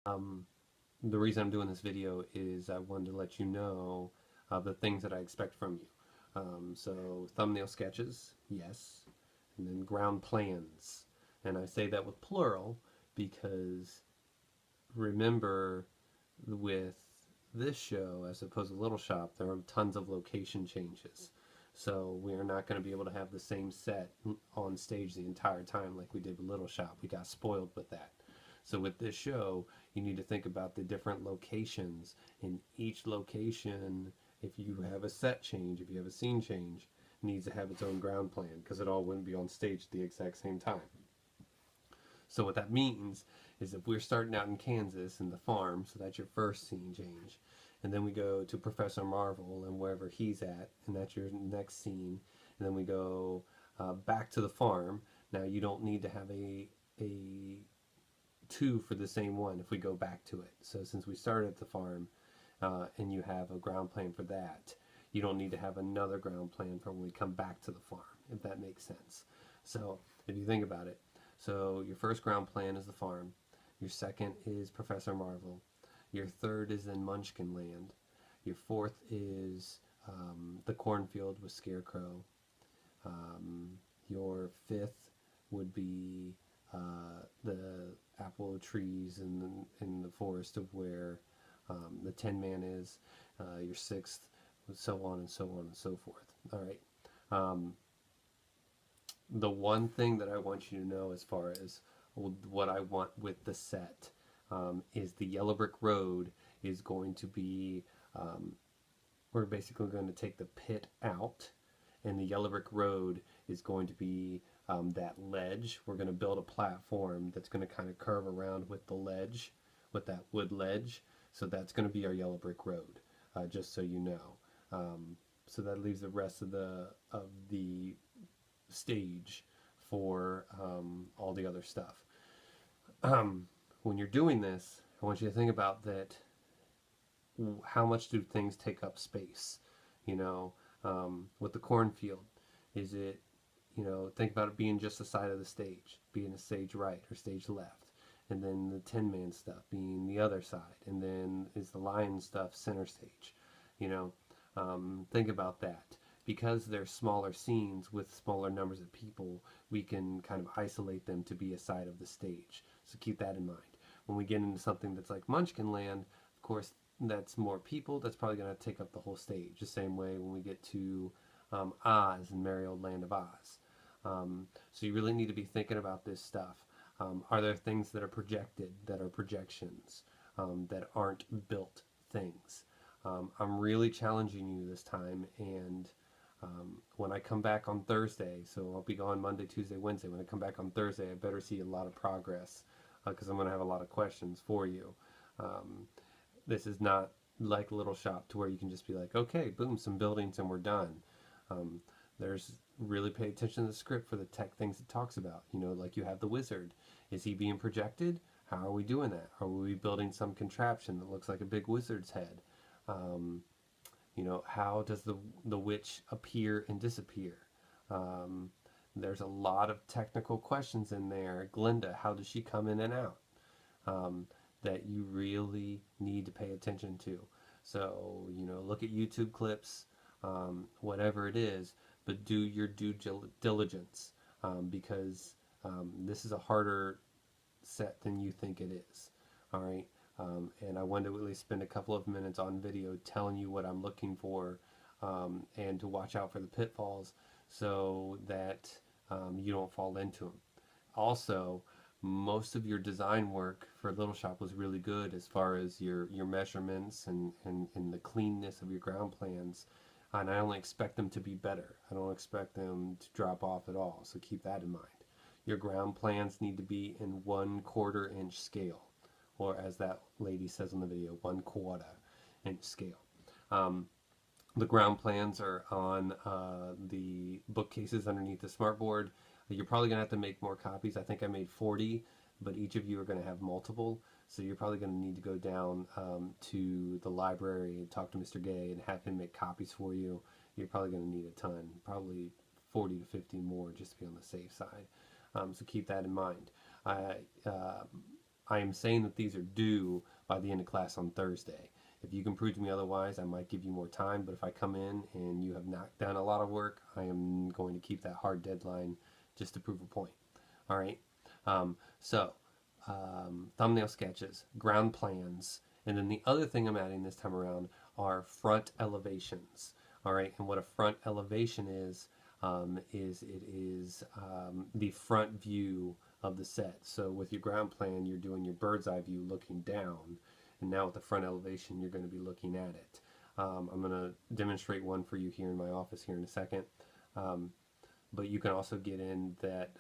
Um, the reason I'm doing this video is I wanted to let you know the things that I expect from you. So thumbnail sketches, yes, and then ground plans. And I say that with plural because remember with this show, as opposed to Little Shop, there are tons of location changes. So we are not going to be able to have the same set on stage the entire time like we did with Little Shop. We got spoiled with that. So with this show, you need to think about the different locations. In each location, if you have a set change, if you have a scene change, needs to have its own ground plan because it all wouldn't be on stage at the exact same time. So what that means is if we're starting out in Kansas in the farm, so that's your first scene change, and then we go to Professor Marvel and wherever he's at, and that's your next scene, and then we go back to the farm. Now you don't need to have a two for the same one if we go back to it. So since we started at the farm and you have a ground plan for that, you don't need to have another ground plan for when we come back to the farm, if that makes sense. So if you think about it, so your first ground plan is the farm, your second is Professor Marvel, your third is in Munchkin Land, your fourth is the cornfield with Scarecrow, um, your fifth would be the apple trees in the forest of where the Tin Man is, your sixth, so on and so on and so forth. All right. Um, the one thing that I want you to know as far as what I want with the set is the Yellow Brick Road is going to be, we're basically going to take the pit out, and the Yellow Brick Road is going to be that ledge. We're going to build a platform that's going to kind of curve around with the ledge, with that wood ledge. So that's going to be our Yellow Brick Road, just so you know. So that leaves the rest of the stage for all the other stuff. When you're doing this, I want you to think about that. How much do things take up space? You know, with the cornfield, is it, think about it being just the side of the stage, being a stage right or stage left, and then the Tin Man stuff being the other side, and then is the lion stuff center stage. You know, think about that. Because they're smaller scenes with smaller numbers of people, we can kind of isolate them to be a side of the stage. So keep that in mind. When we get into something that's like Munchkin Land, of course, that's more people. That's probably going to take up the whole stage. The same way when we get to Oz and Merry Old Land of Oz. So you really need to be thinking about this stuff. Are there things that are projected, that are projections, that aren't built things? I'm really challenging you this time, and when I come back on Thursday, so I'll be gone Monday, Tuesday, Wednesday. When I come back on Thursday, I better see a lot of progress because I'm going to have a lot of questions for you. Um, this is not like Little Shop to where you can just be like, okay, boom, some buildings and we're done. Um, there's really pay attention to the script for the tech things it talks about. Like you have the wizard. Is he being projected? How are we doing that? Are we building some contraption that looks like a big wizard's head? Um, how does the witch appear and disappear? Um, there's a lot of technical questions in there. Glinda, how does she come in and out? Um, that you really need to pay attention to. So, look at YouTube clips, whatever it is, but do your due diligence because this is a harder set than you think it is. All right. And I wanted to at least spend a couple of minutes on video telling you what I'm looking for and to watch out for the pitfalls so that you don't fall into them. Also, most of your design work for Little Shop was really good as far as your measurements and the cleanness of your ground plans. And I only expect them to be better. I don't expect them to drop off at all. So keep that in mind. Your ground plans need to be in 1/4 inch scale, or as that lady says in the video, 1/4 inch scale. Um, the ground plans are on the bookcases underneath the smartboard. You're probably going to have to make more copies. I think I made 40, but each of you are going to have multiple. So you're probably going to need to go down to the library and talk to Mr. Gay and have him make copies for you. You're probably going to need a ton, probably 40 to 50 more just to be on the safe side. So keep that in mind. I, uh, I am saying that these are due by the end of class on Thursday. If you can prove to me otherwise, I might give you more time, but if I come in and you have knocked down a lot of work, I am going to keep that hard deadline just to prove a point. All right? Thumbnail sketches, ground plans, and then the other thing I'm adding this time around are front elevations. All right, and what a front elevation is the front view of the set. So with your ground plan, you're doing your bird's eye view looking down, and now with the front elevation, you're going to be looking at it. I'm going to demonstrate one for you here in my office here in a second, but you can also get in that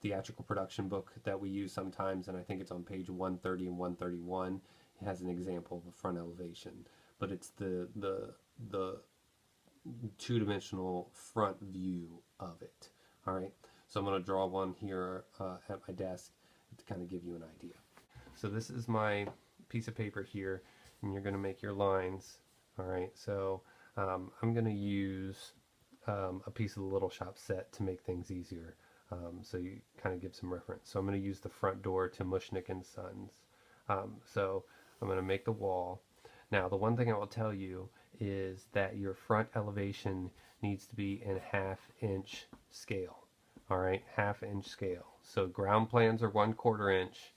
theatrical production book that we use sometimes, and I think it's on page 130 and 131. It has an example of a front elevation, but it's the two-dimensional front view of it. All right, so I'm going to draw one here at my desk to kind of give you an idea. So this is my piece of paper here, and you're going to make your lines. All right, so I'm going to use a piece of the Little Shop set to make things easier, so you kind of give some reference. So I'm going to use the front door to Mushnick & Sons. So I'm going to make the wall. Now, the one thing I will tell you is that your front elevation needs to be in 1/2-inch scale. All right, 1/2-inch scale. So ground plans are 1/4 inch,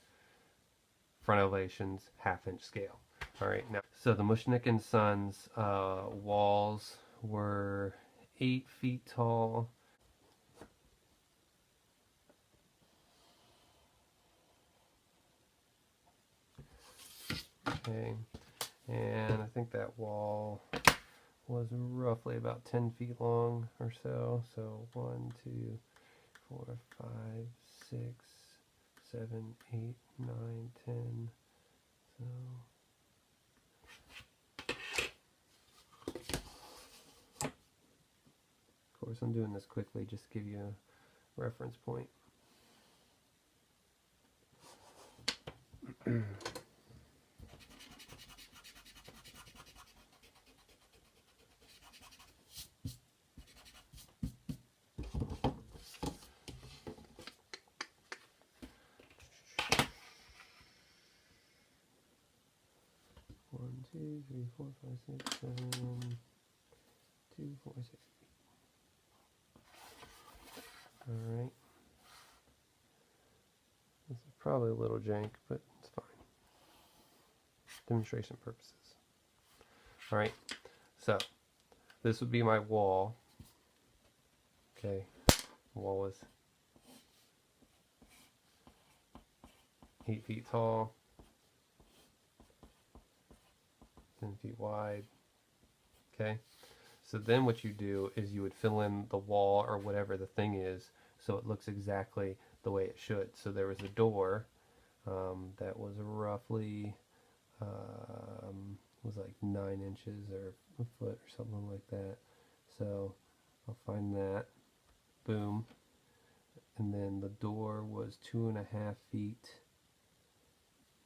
front elevations 1/2-inch scale. All right, now, so the Mushnick & Sons walls were 8 feet tall. Okay, and I think that wall was roughly about 10 feet long or so. So 1, 2, 4, 5, 6, 7, 8, 9, 10. So of course I'm doing this quickly just to give you a reference point. One, 2, 3, 4, 5, 6, 7, 2, 4, 6. All right. This is probably a little jank, but it's fine. Demonstration purposes. All right. So this would be my wall. Okay. The wall was 8 feet tall, 10 feet wide. Okay. So then what you do is you would fill in the wall or whatever the thing is so it looks exactly the way it should. So there was a door that was roughly was like 9 inches or a foot or something like that. So I'll find that. Boom. And then the door was 2.5 feet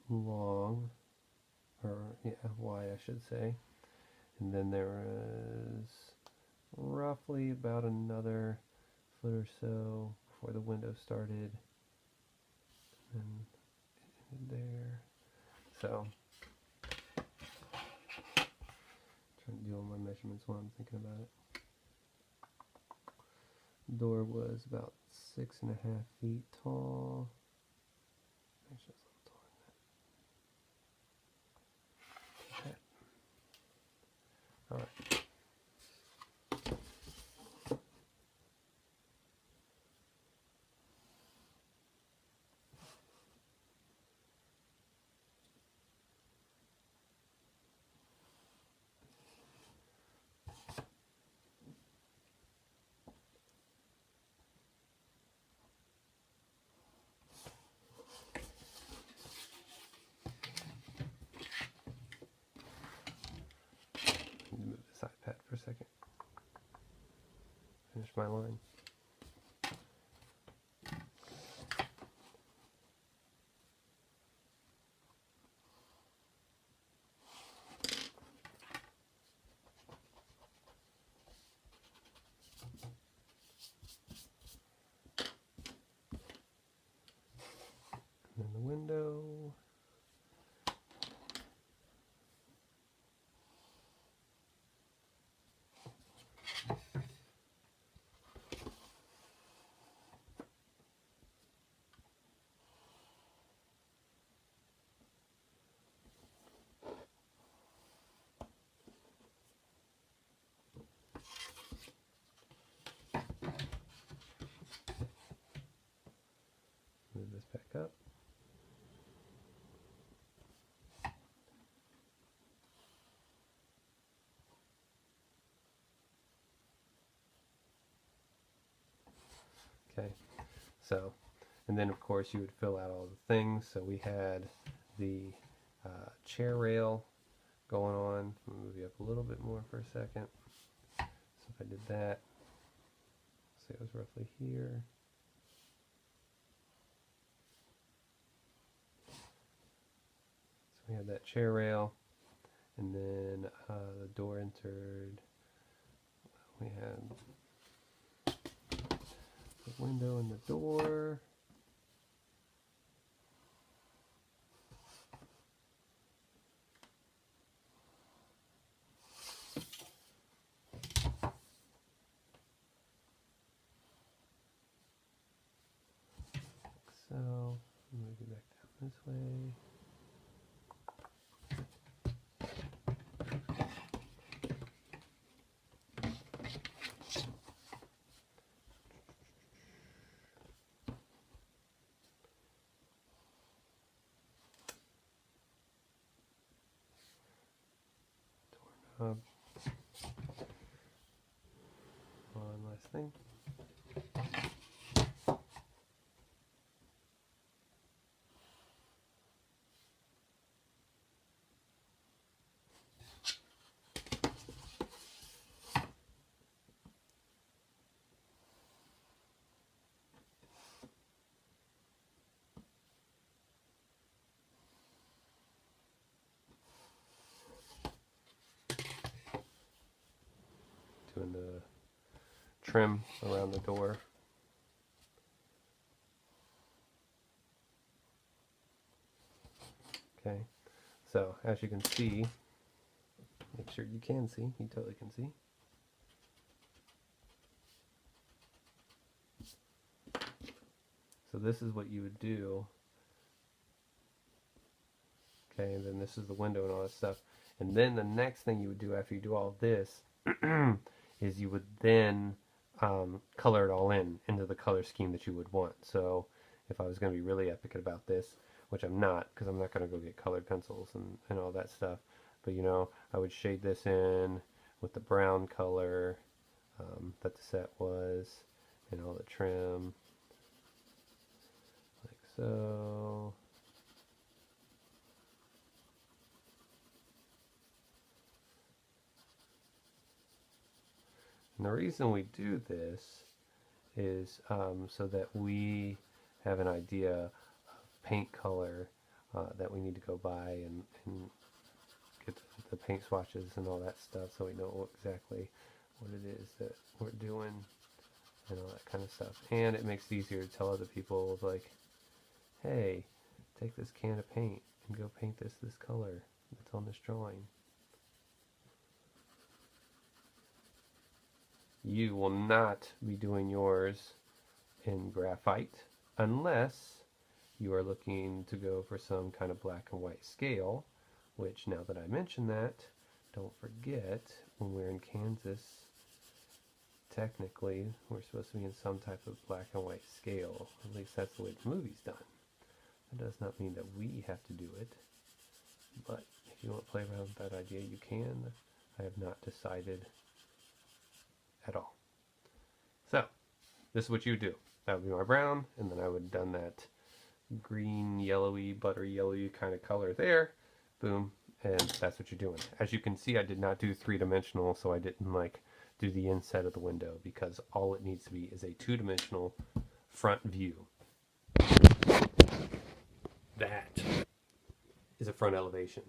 long, or yeah, wide I should say. And then there was roughly about another foot or so before the window started, and it ended there. So trying to do all my measurements while I'm thinking about it. The door was about 6.5 feet tall. Actually, it's a little taller than that. All right. Move this iPad for a second. Finish my line. And then the window. Okay, so, and then of course you would fill out all the things. So we had the chair rail going on. I'll move you up a little bit more for a second. So if I did that, say it was roughly here. So we had that chair rail, and then the door entered. We had the window and the door. So, move you back down this way. Doorknob. One last thing. Doing the trim around the door. Okay, so as you can see, make sure you can see, you totally can see. So this is what you would do. Okay, and then this is the window and all that stuff. And then the next thing you would do after you do all this is you would then color it all into the color scheme that you would want. So if I was going to be really epic about this, which I'm not, because I'm not going to go get colored pencils and all that stuff, but you know, I would shade this in with the brown color that the set was, and all the trim, like so. And the reason we do this is so that we have an idea of paint color that we need to go buy and get the paint swatches and all that stuff, so we know exactly what it is that we're doing and all that kind of stuff. And it makes it easier to tell other people, like, hey, take this can of paint and go paint this color that's on this drawing. You will not be doing yours in graphite unless you are looking to go for some kind of black and white scale, which, now that I mention that, don't forget, when we're in Kansas, technically we're supposed to be in some type of black and white scale. At least that's the way the movie's done. That does not mean that we have to do it, but if you want to play around with that idea, you can. I have not decided at all. So, this is what you do. That would be my brown, and then I would have done that green, yellowy, buttery yellowy kind of color there. Boom, and that's what you're doing. As you can see, I did not do three-dimensional, so I didn't like do the inside of the window, because all it needs to be is a two-dimensional front view. That is a front elevation.